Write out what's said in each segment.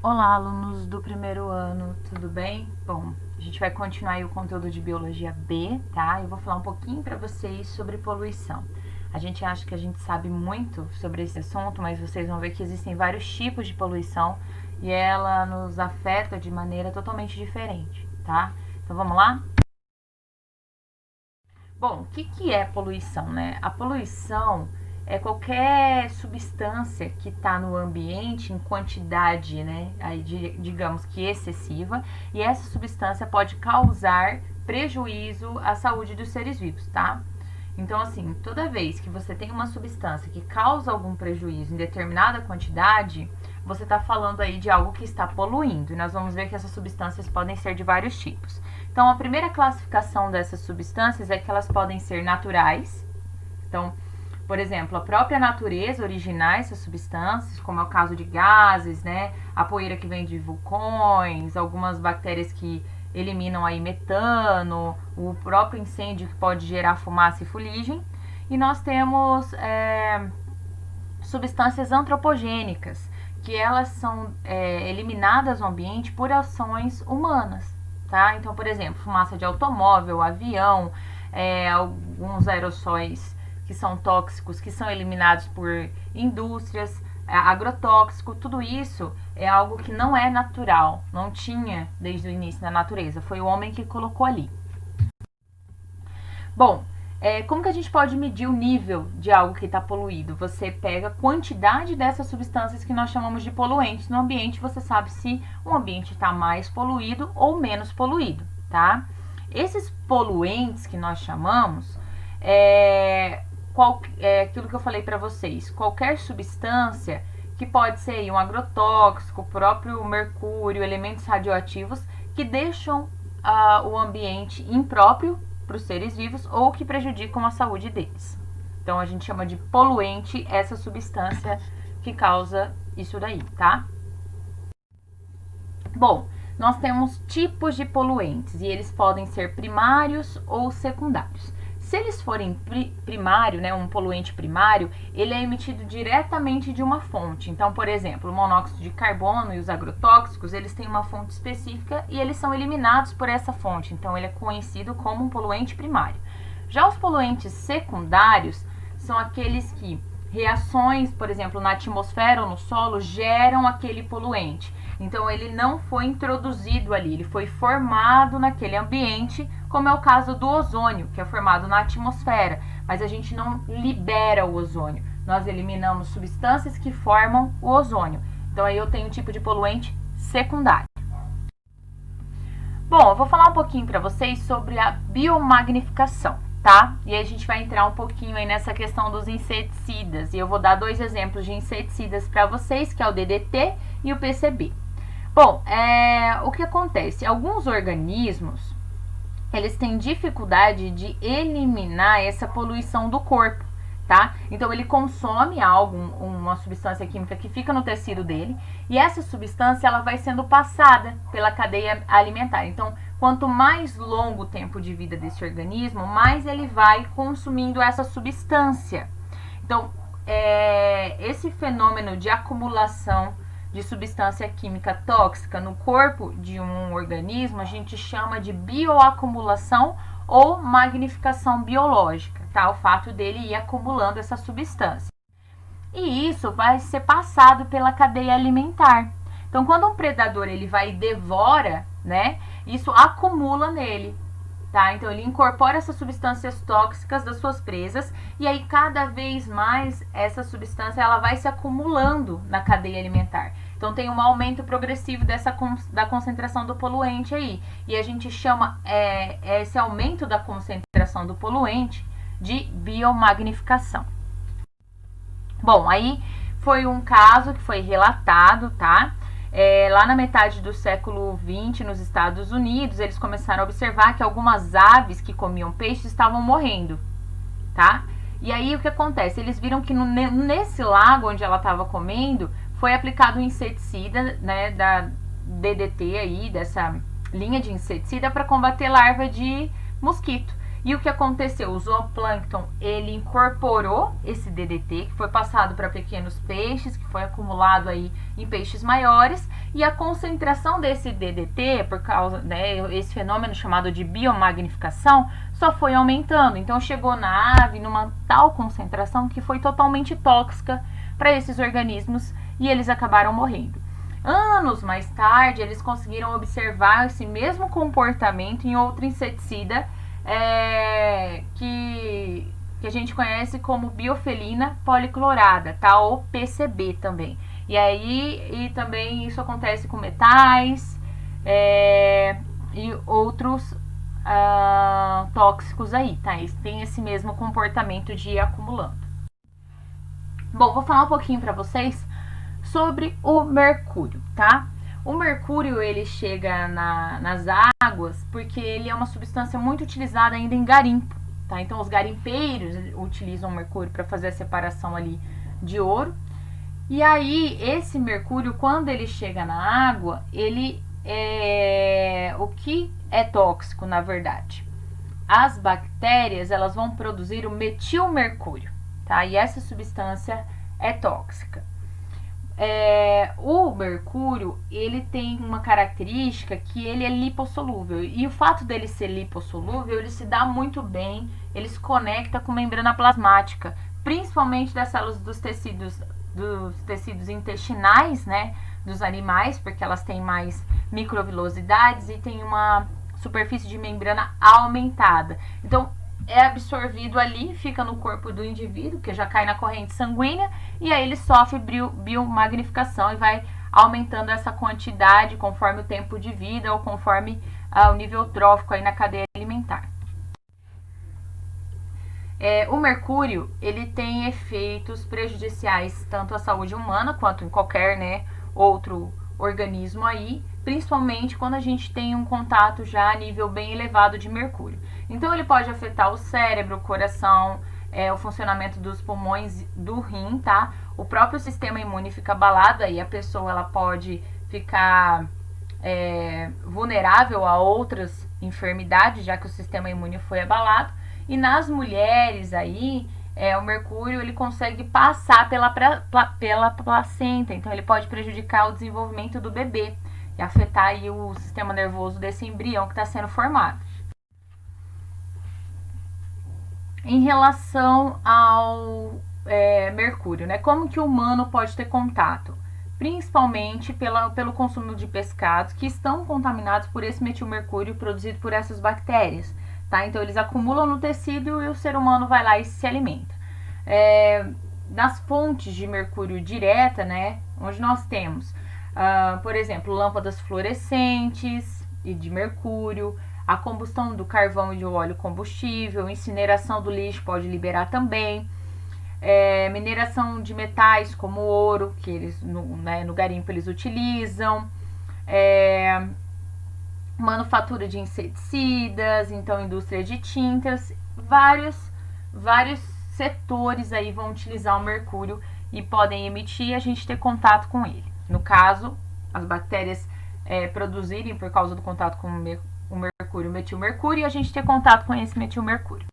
Olá, alunos do primeiro ano, tudo bem? Bom, a gente vai continuar aí o conteúdo de Biologia B, tá? Eu vou falar um pouquinho para vocês sobre poluição. A gente acha que a gente sabe muito sobre esse assunto, mas vocês vão ver que existem vários tipos de poluição e ela nos afeta de maneira totalmente diferente, tá? Então vamos lá? Bom, o que é poluição, né? A poluição é qualquer substância que está no ambiente em quantidade, né, aí, digamos que excessiva, e essa substância pode causar prejuízo à saúde dos seres vivos, tá? Então, assim, toda vez que você tem uma substância que causa algum prejuízo em determinada quantidade, você está falando aí de algo que está poluindo. E nós vamos ver que essas substâncias podem ser de vários tipos. Então, a primeira classificação dessas substâncias é que elas podem ser naturais. Então, por exemplo, a própria natureza originar essas substâncias, como é o caso de gases, né? A poeira que vem de vulcões, algumas bactérias que eliminam aí metano, o próprio incêndio que pode gerar fumaça e fuligem. E nós temos substâncias antropogênicas, que elas são eliminadas do ambiente por ações humanas, tá? Então, por exemplo, fumaça de automóvel, avião, alguns aerossóis que são tóxicos, que são eliminados por indústrias, agrotóxico, tudo isso é algo que não é natural, não tinha desde o início na natureza, foi o homem que colocou ali. Bom, como que a gente pode medir o nível de algo que está poluído? Você pega a quantidade dessas substâncias que nós chamamos de poluentes no ambiente, você sabe se o ambiente está mais poluído ou menos poluído, tá? Esses poluentes que nós chamamos aquilo que eu falei para vocês, qualquer substância que pode ser um agrotóxico, o próprio mercúrio, elementos radioativos que deixam o ambiente impróprio para os seres vivos ou que prejudicam a saúde deles. Então a gente chama de poluente essa substância que causa isso daí, tá? Bom, nós temos tipos de poluentes e eles podem ser primários ou secundários. Se eles forem primário, né, um poluente primário, ele é emitido diretamente de uma fonte. Então, por exemplo, o monóxido de carbono e os agrotóxicos, eles têm uma fonte específica e eles são eliminados por essa fonte. Então, ele é conhecido como um poluente primário. Já os poluentes secundários são aqueles que reações, por exemplo, na atmosfera ou no solo, geram aquele poluente. Então, ele não foi introduzido ali, ele foi formado naquele ambiente, como é o caso do ozônio, que é formado na atmosfera, mas a gente não libera o ozônio. Nós eliminamos substâncias que formam o ozônio. Então, aí eu tenho um tipo de poluente secundário. Bom, eu vou falar um pouquinho para vocês sobre a biomagnificação, tá? E aí a gente vai entrar um pouquinho aí nessa questão dos inseticidas. E eu vou dar dois exemplos de inseticidas para vocês, que é o DDT e o PCB. Bom, o que acontece? Alguns organismos, eles têm dificuldade de eliminar essa poluição do corpo, tá? Então ele consome algo, uma substância química que fica no tecido dele, e essa substância ela vai sendo passada pela cadeia alimentar. Então, quanto mais longo o tempo de vida desse organismo, mais ele vai consumindo essa substância. Então, esse fenômeno de acumulação de substância química tóxica no corpo de um organismo, a gente chama de bioacumulação ou magnificação biológica, tá? O fato dele ir acumulando essa substância. E isso vai ser passado pela cadeia alimentar. Então, quando um predador ele vai e devora, né, isso acumula nele. Tá? Então ele incorpora essas substâncias tóxicas das suas presas e aí cada vez mais essa substância ela vai se acumulando na cadeia alimentar. Então tem um aumento progressivo da concentração do poluente aí. E a gente chama esse aumento da concentração do poluente de biomagnificação. Bom, aí foi um caso que foi relatado, tá? Lá na metade do século XX, nos Estados Unidos, eles começaram a observar que algumas aves que comiam peixe estavam morrendo, tá? E aí o que acontece? Eles viram que nesse lago onde ela estava comendo, foi aplicado um inseticida, né, da DDT aí, dessa linha de inseticida para combater larva de mosquito. E o que aconteceu? O zooplâncton, ele incorporou esse DDT, que foi passado para pequenos peixes, que foi acumulado aí em peixes maiores, e a concentração desse DDT, por causa, né, esse fenômeno chamado de biomagnificação, só foi aumentando. Então chegou na ave numa tal concentração que foi totalmente tóxica para esses organismos e eles acabaram morrendo. Anos mais tarde, eles conseguiram observar esse mesmo comportamento em outro inseticida que a gente conhece como biofelina policlorada, tá? Ou PCB também. E aí também isso acontece com metais e outros tóxicos aí, tá? Eles têm esse mesmo comportamento de ir acumulando. Bom, vou falar um pouquinho para vocês sobre o mercúrio, tá? O mercúrio, ele chega nas águas porque ele é uma substância muito utilizada ainda em garimpo, tá? Então, os garimpeiros utilizam o mercúrio para fazer a separação ali de ouro. E aí, esse mercúrio, quando ele chega na água, ele o que é tóxico, na verdade? As bactérias, elas vão produzir o metilmercúrio, tá? E essa substância é tóxica. O mercúrio, ele tem uma característica que ele é lipossolúvel, e o fato dele ser lipossolúvel, ele se dá muito bem, ele se conecta com membrana plasmática, principalmente das células dos tecidos intestinais, né, dos animais, porque elas têm mais microvilosidades e tem uma superfície de membrana aumentada. Então, é absorvido ali, fica no corpo do indivíduo, que já cai na corrente sanguínea, e aí ele sofre biomagnificação e vai aumentando essa quantidade conforme o tempo de vida ou conforme o nível trófico aí na cadeia alimentar. O mercúrio, ele tem efeitos prejudiciais tanto à saúde humana quanto em qualquer, né, outro organismo aí, principalmente quando a gente tem um contato já a nível bem elevado de mercúrio. Então, ele pode afetar o cérebro, o coração, o funcionamento dos pulmões, do rim, tá? O próprio sistema imune fica abalado, aí a pessoa ela pode ficar vulnerável a outras enfermidades, já que o sistema imune foi abalado. E nas mulheres aí, o mercúrio ele consegue passar pela placenta, então ele pode prejudicar o desenvolvimento do bebê e afetar aí o sistema nervoso desse embrião que está sendo formado. Em relação ao mercúrio, né? Como que o humano pode ter contato? Principalmente pelo consumo de pescados que estão contaminados por esse metilmercúrio produzido por essas bactérias, tá? Então, eles acumulam no tecido e o ser humano vai lá e se alimenta. Nas fontes de mercúrio direta, né? Onde nós temos, por exemplo, lâmpadas fluorescentes e de mercúrio, a combustão do carvão e do óleo combustível, incineração do lixo pode liberar também, mineração de metais como ouro, que eles no garimpo eles utilizam, manufatura de inseticidas, então indústria de tintas, vários setores aí vão utilizar o mercúrio e podem emitir e a gente ter contato com ele. No caso, as bactérias produzirem por causa do contato com o mercúrio, o metilmercúrio, e a gente ter contato com esse metilmercúrio.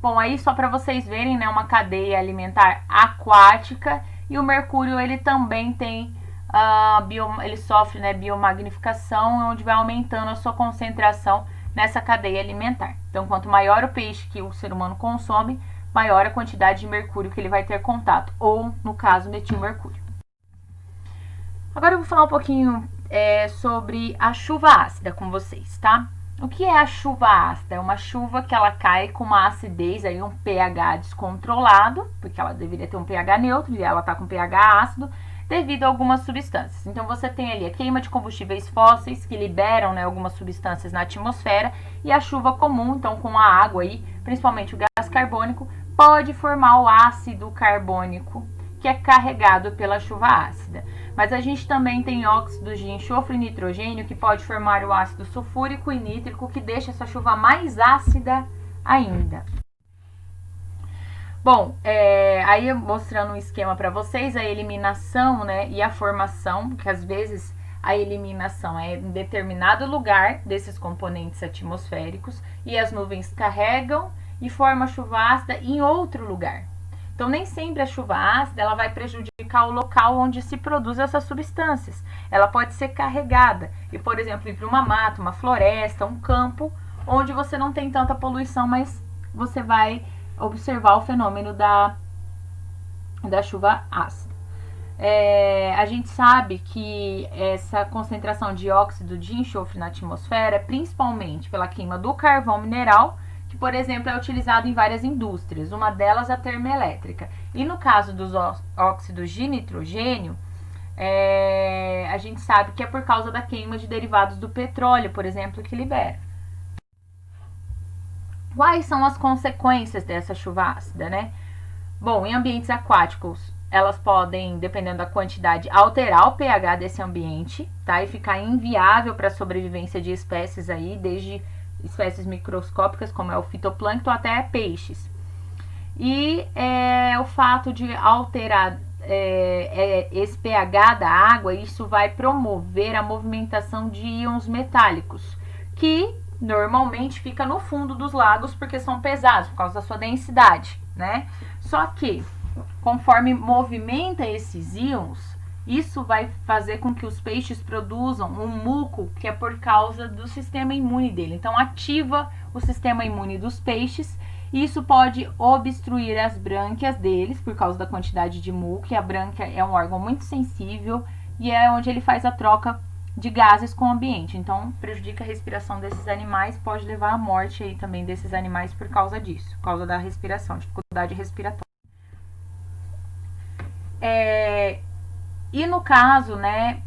Bom, aí só para vocês verem, né, uma cadeia alimentar aquática, e o mercúrio ele também tem ele sofre, né, biomagnificação, onde vai aumentando a sua concentração nessa cadeia alimentar. Então, quanto maior o peixe que o ser humano consome, maior a quantidade de mercúrio que ele vai ter contato, ou no caso, metilmercúrio. Agora eu vou falar um pouquinho sobre a chuva ácida com vocês, tá? O que é a chuva ácida? É uma chuva que ela cai com uma acidez, aí um pH descontrolado, porque ela deveria ter um pH neutro e ela tá com pH ácido, devido a algumas substâncias. Então, você tem ali a queima de combustíveis fósseis, que liberam, né, algumas substâncias na atmosfera, e a chuva comum, então com a água aí, principalmente o gás carbônico, pode formar o ácido carbônico, que é carregado pela chuva ácida. Mas a gente também tem óxidos de enxofre e nitrogênio, que pode formar o ácido sulfúrico e nítrico, que deixa essa chuva mais ácida ainda. Bom, aí mostrando um esquema para vocês, a eliminação, né, e a formação, que às vezes a eliminação é em determinado lugar desses componentes atmosféricos e as nuvens carregam e formam a chuva ácida em outro lugar. Então, nem sempre a chuva ácida ela vai prejudicar o local onde se produz essas substâncias. Ela pode ser carregada e, por exemplo, ir para uma mata, uma floresta, um campo, onde você não tem tanta poluição, mas você vai observar o fenômeno da chuva ácida. A gente sabe que essa concentração de óxido de enxofre na atmosfera é principalmente pela queima do carvão mineral, que, por exemplo, é utilizado em várias indústrias, uma delas a termoelétrica. E no caso dos óxidos de nitrogênio, a gente sabe que é por causa da queima de derivados do petróleo, por exemplo, que libera. Quais são as consequências dessa chuva ácida, né? Bom, em ambientes aquáticos, elas podem, dependendo da quantidade, alterar o pH desse ambiente, tá? E ficar inviável para a sobrevivência de espécies aí, desde espécies microscópicas, como é o fitoplâncton, até peixes. E o fato de alterar esse pH da água, isso vai promover a movimentação de íons metálicos, que normalmente fica no fundo dos lagos porque são pesados, por causa da sua densidade, né? Só que, conforme movimenta esses íons, isso vai fazer com que os peixes produzam um muco que é por causa do sistema imune dele. Então, ativa o sistema imune dos peixes e isso pode obstruir as brânquias deles por causa da quantidade de muco. E a brânquia é um órgão muito sensível e é onde ele faz a troca de gases com o ambiente. Então, prejudica a respiração desses animais, pode levar à morte aí também desses animais por causa disso, por causa da respiração, dificuldade respiratória. E no caso, né,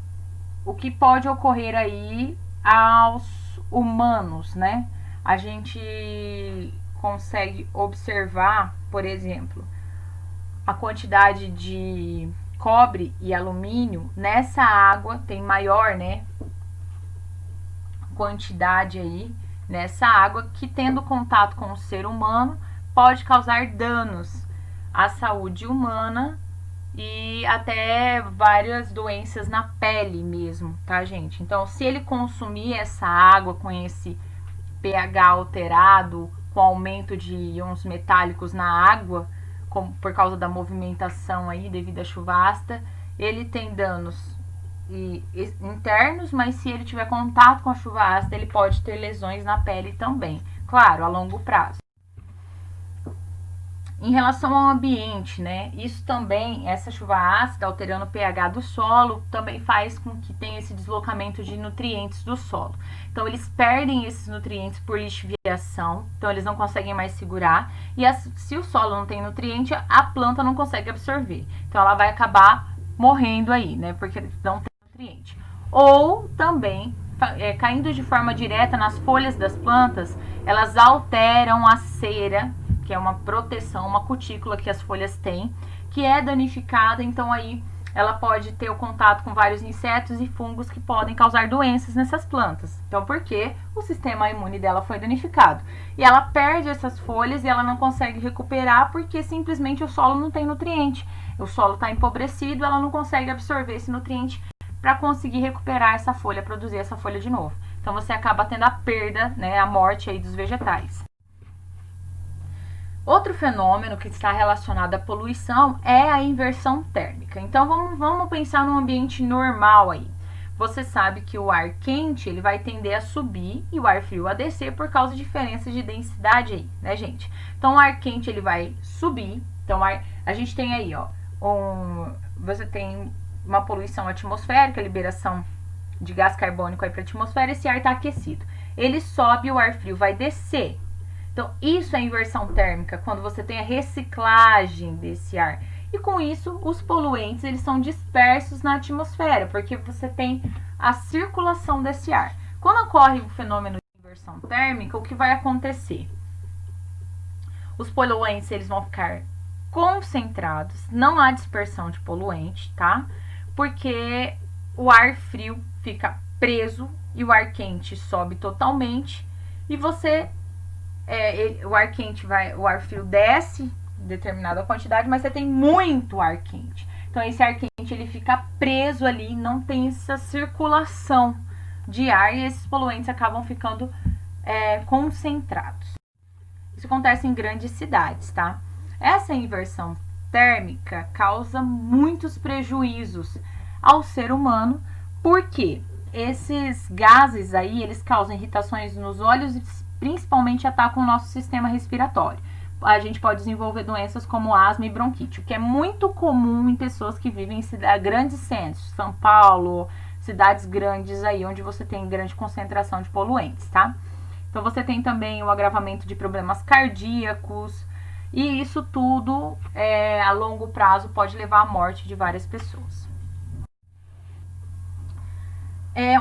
o que pode ocorrer aí aos humanos, né? A gente consegue observar, por exemplo, a quantidade de cobre e alumínio nessa água tem maior, né, quantidade aí nessa água que, tendo contato com o ser humano, pode causar danos à saúde humana e até várias doenças na pele mesmo, tá, gente? Então, se ele consumir essa água com esse pH alterado, com aumento de íons metálicos na água, por causa da movimentação aí devido à chuva ácida, ele tem danos internos, mas se ele tiver contato com a chuva ácida, ele pode ter lesões na pele também, claro, a longo prazo. Em relação ao ambiente, né, isso também, essa chuva ácida alterando o pH do solo, também faz com que tenha esse deslocamento de nutrientes do solo. Então, eles perdem esses nutrientes por lixiviação, então eles não conseguem mais segurar, e se o solo não tem nutriente, a planta não consegue absorver. Então, ela vai acabar morrendo aí, né, porque não tem nutriente. Ou também, caindo de forma direta nas folhas das plantas, elas alteram a cera, que é uma proteção, uma cutícula que as folhas têm, que é danificada, então aí ela pode ter o contato com vários insetos e fungos que podem causar doenças nessas plantas. Então, porque o sistema imune dela foi danificado. E ela perde essas folhas e ela não consegue recuperar porque simplesmente o solo não tem nutriente. O solo está empobrecido, ela não consegue absorver esse nutriente para conseguir recuperar essa folha, produzir essa folha de novo. Então, você acaba tendo a perda, né, a morte aí dos vegetais. Outro fenômeno que está relacionado à poluição é a inversão térmica. Então, vamos pensar num ambiente normal aí. Você sabe que o ar quente ele vai tender a subir e o ar frio a descer por causa de diferenças de densidade aí, né, gente? Então, o ar quente ele vai subir. Então, a gente tem aí, ó, você tem uma poluição atmosférica, liberação de gás carbônico aí para a atmosfera, esse ar está aquecido. Ele sobe e o ar frio vai descer. Então, isso é inversão térmica, quando você tem a reciclagem desse ar. E com isso, os poluentes eles são dispersos na atmosfera, porque você tem a circulação desse ar. Quando ocorre o fenômeno de inversão térmica, o que vai acontecer? Os poluentes eles vão ficar concentrados, não há dispersão de poluente, tá? Porque o ar frio fica preso e o ar quente sobe totalmente e você... o ar quente o ar frio desce em determinada quantidade, mas você tem muito ar quente. Então esse ar quente ele fica preso ali, não tem essa circulação de ar e esses poluentes acabam ficando concentrados. Isso acontece em grandes cidades, tá? Essa inversão térmica causa muitos prejuízos ao ser humano, porque esses gases aí, eles causam irritações nos olhos e principalmente atacam o nosso sistema respiratório. A gente pode desenvolver doenças como asma e bronquite, o que é muito comum em pessoas que vivem em grandes centros, São Paulo, cidades grandes aí, onde você tem grande concentração de poluentes, tá? Então você tem também o agravamento de problemas cardíacos, e isso tudo, a longo prazo, pode levar à morte de várias pessoas.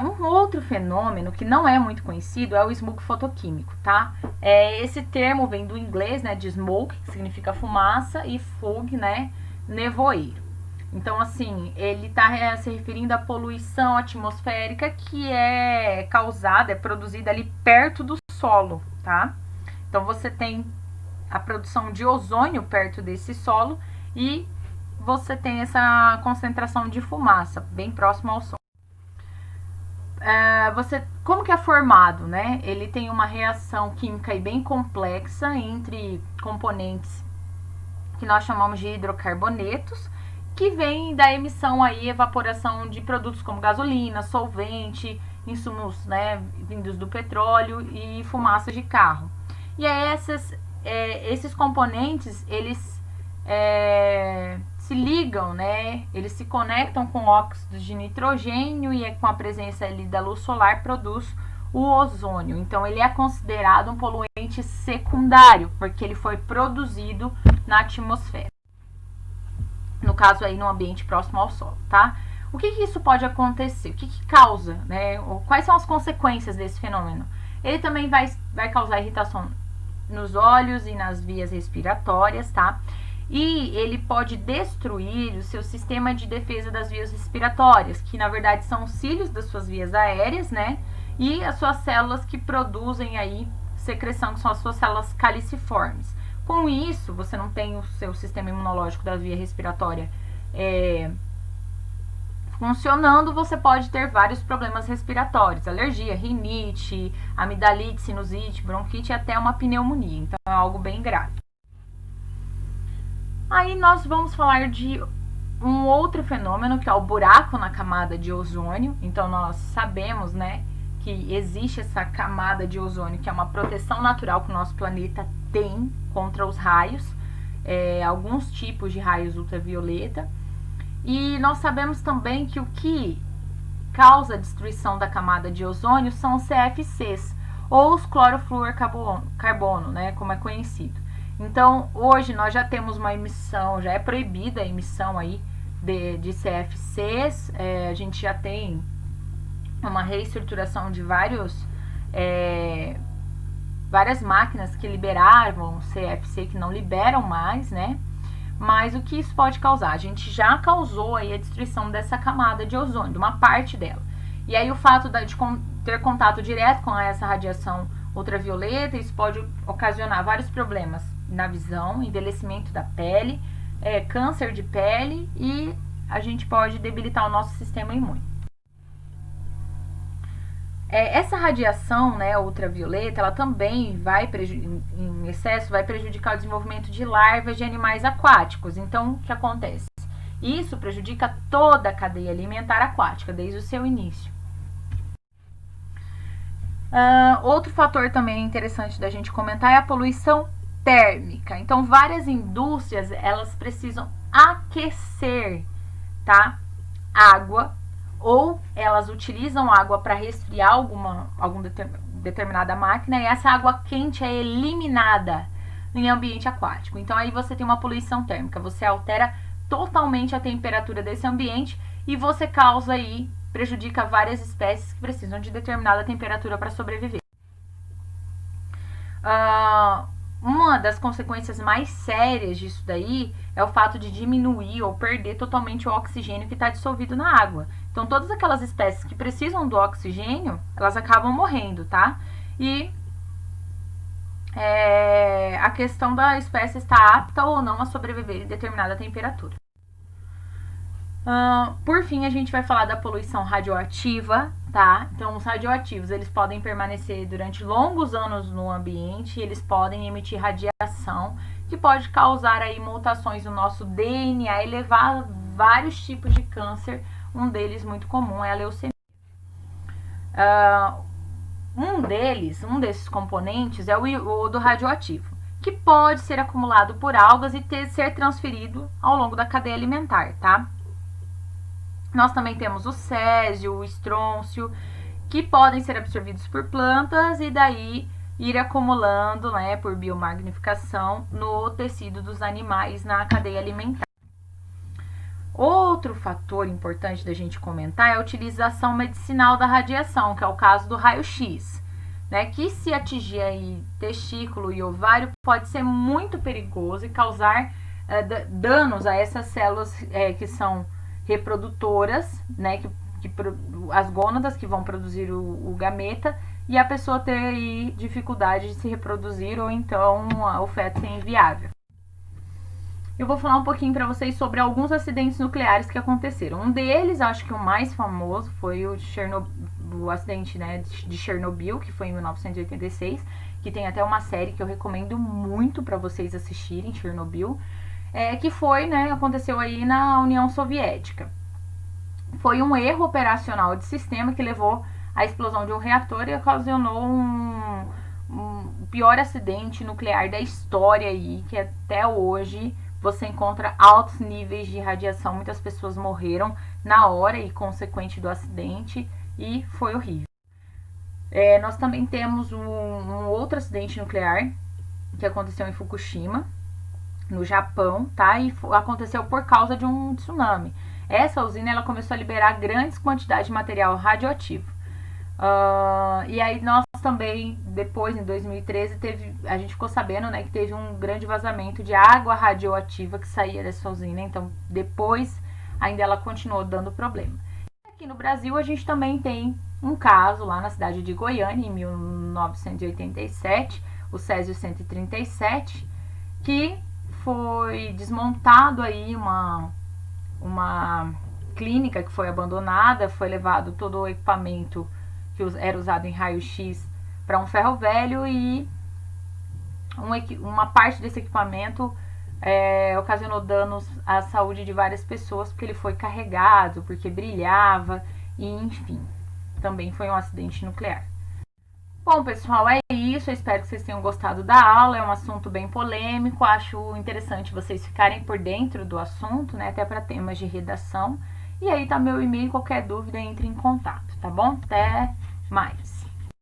Um outro fenômeno que não é muito conhecido é o smog fotoquímico, tá? Esse termo vem do inglês, né, de smoke, que significa fumaça, e fog, né, nevoeiro. Então, assim, ele está se referindo à poluição atmosférica que é causada, é produzida ali perto do solo, tá? Então, você tem a produção de ozônio perto desse solo e você tem essa concentração de fumaça bem próximo ao solo. Como que é formado, né? Ele tem uma reação química bem complexa entre componentes que nós chamamos de hidrocarbonetos, que vem da emissão aí, evaporação de produtos como gasolina, solvente, insumos, né, vindos do petróleo e fumaça de carro. E aí esses componentes, eles se ligam, né, eles se conectam com óxidos de nitrogênio e com a presença ali da luz solar produz o ozônio. Então ele é considerado um poluente secundário, porque ele foi produzido na atmosfera. No caso aí no ambiente próximo ao solo, tá? O que isso pode acontecer? O que causa, né? Quais são as consequências desse fenômeno? Ele também vai causar irritação nos olhos e nas vias respiratórias, tá? E ele pode destruir o seu sistema de defesa das vias respiratórias, que na verdade são os cílios das suas vias aéreas, né? E as suas células que produzem aí secreção, que são as suas células caliciformes. Com isso, você não tem o seu sistema imunológico da via respiratória funcionando, você pode ter vários problemas respiratórios, alergia, rinite, amidalite, sinusite, bronquite e até uma pneumonia. Então é algo bem grave. Aí nós vamos falar de um outro fenômeno, que é o buraco na camada de ozônio. Então nós sabemos, né, que existe essa camada de ozônio, que é uma proteção natural que o nosso planeta tem contra os raios, alguns tipos de raios ultravioleta. E nós sabemos também que o que causa a destruição da camada de ozônio são os CFCs, ou os clorofluorcarbono, né, como é conhecido. Então, hoje nós já temos uma emissão, já é proibida a emissão aí de CFCs, a gente já tem uma reestruturação de várias máquinas que liberavam CFC, que não liberam mais, né? Mas o que isso pode causar? A gente já causou aí a destruição dessa camada de ozônio, de uma parte dela. E aí o fato de ter contato direto com essa radiação ultravioleta, isso pode ocasionar vários problemas na visão, envelhecimento da pele, câncer de pele, e a gente pode debilitar o nosso sistema imune. Essa radiação, né, ultravioleta, ela também em excesso, vai prejudicar o desenvolvimento de larvas de animais aquáticos. Então, o que acontece? Isso prejudica toda a cadeia alimentar aquática, desde o seu início. Outro fator também interessante da gente comentar é a poluição térmica. Então, várias indústrias, elas precisam aquecer, tá, água, ou elas utilizam água para resfriar alguma determinada máquina, e essa água quente é eliminada em ambiente aquático. Então aí você tem uma poluição térmica, você altera totalmente a temperatura desse ambiente e você causa aí, prejudica várias espécies que precisam de determinada temperatura para sobreviver. Uma das consequências mais sérias disso daí é o fato de diminuir ou perder totalmente o oxigênio que está dissolvido na água. Então, todas aquelas espécies que precisam do oxigênio, elas acabam morrendo, tá? E a questão da espécie estar apta ou não a sobreviver em determinada temperatura. Por fim, a gente vai falar da poluição radioativa, tá? Então, os radioativos, eles podem permanecer durante longos anos no ambiente, eles podem emitir radiação, que pode causar aí mutações no nosso DNA e levar a vários tipos de câncer. Um deles muito comum é a leucemia. Um desses componentes é o iodo radioativo, que pode ser acumulado por algas e ser transferido ao longo da cadeia alimentar, tá? Nós também temos o césio, o estrôncio, que podem ser absorvidos por plantas e daí ir acumulando, né, por biomagnificação no tecido dos animais na cadeia alimentar. Outro fator importante da gente comentar é a utilização medicinal da radiação, que é o caso do raio-x, né, que se atingir aí testículo e ovário pode ser muito perigoso e causar danos a essas células que são reprodutoras, né, as gônadas que vão produzir o gameta, e a pessoa ter aí dificuldade de se reproduzir ou então o feto ser inviável. Eu vou falar um pouquinho para vocês sobre alguns acidentes nucleares que aconteceram. Um deles, acho que o mais famoso, foi o acidente, né, de Chernobyl, que foi em 1986, que tem até uma série que eu recomendo muito para vocês assistirem, Chernobyl, que foi, né, aconteceu aí na União Soviética. Foi um erro operacional de sistema que levou à explosão de um reator e ocasionou um pior acidente nuclear da história aí, que até hoje você encontra altos níveis de radiação. Muitas pessoas morreram na hora e consequente do acidente e foi horrível. Nós também temos um outro acidente nuclear que aconteceu em Fukushima, no Japão, tá? E aconteceu por causa de um tsunami. Essa usina ela começou a liberar grandes quantidades de material radioativo. E aí nós também, depois, em 2013, a gente ficou sabendo, né, que teve um grande vazamento de água radioativa que saía dessa usina. Então, depois, ainda ela continuou dando problema. Aqui no Brasil, a gente também tem um caso lá na cidade de Goiânia, em 1987, o Césio 137, que foi desmontado aí uma clínica que foi abandonada, foi levado todo o equipamento que era usado em raio-x para um ferro velho e uma parte desse equipamento ocasionou danos à saúde de várias pessoas, porque ele foi carregado, porque brilhava, e enfim, também foi um acidente nuclear. Bom, pessoal, é isso. Eu espero que vocês tenham gostado da aula. É um assunto bem polêmico. Acho interessante vocês ficarem por dentro do assunto, né? Até para temas de redação. E aí tá meu e-mail. Qualquer dúvida, entre em contato, tá bom? Até mais.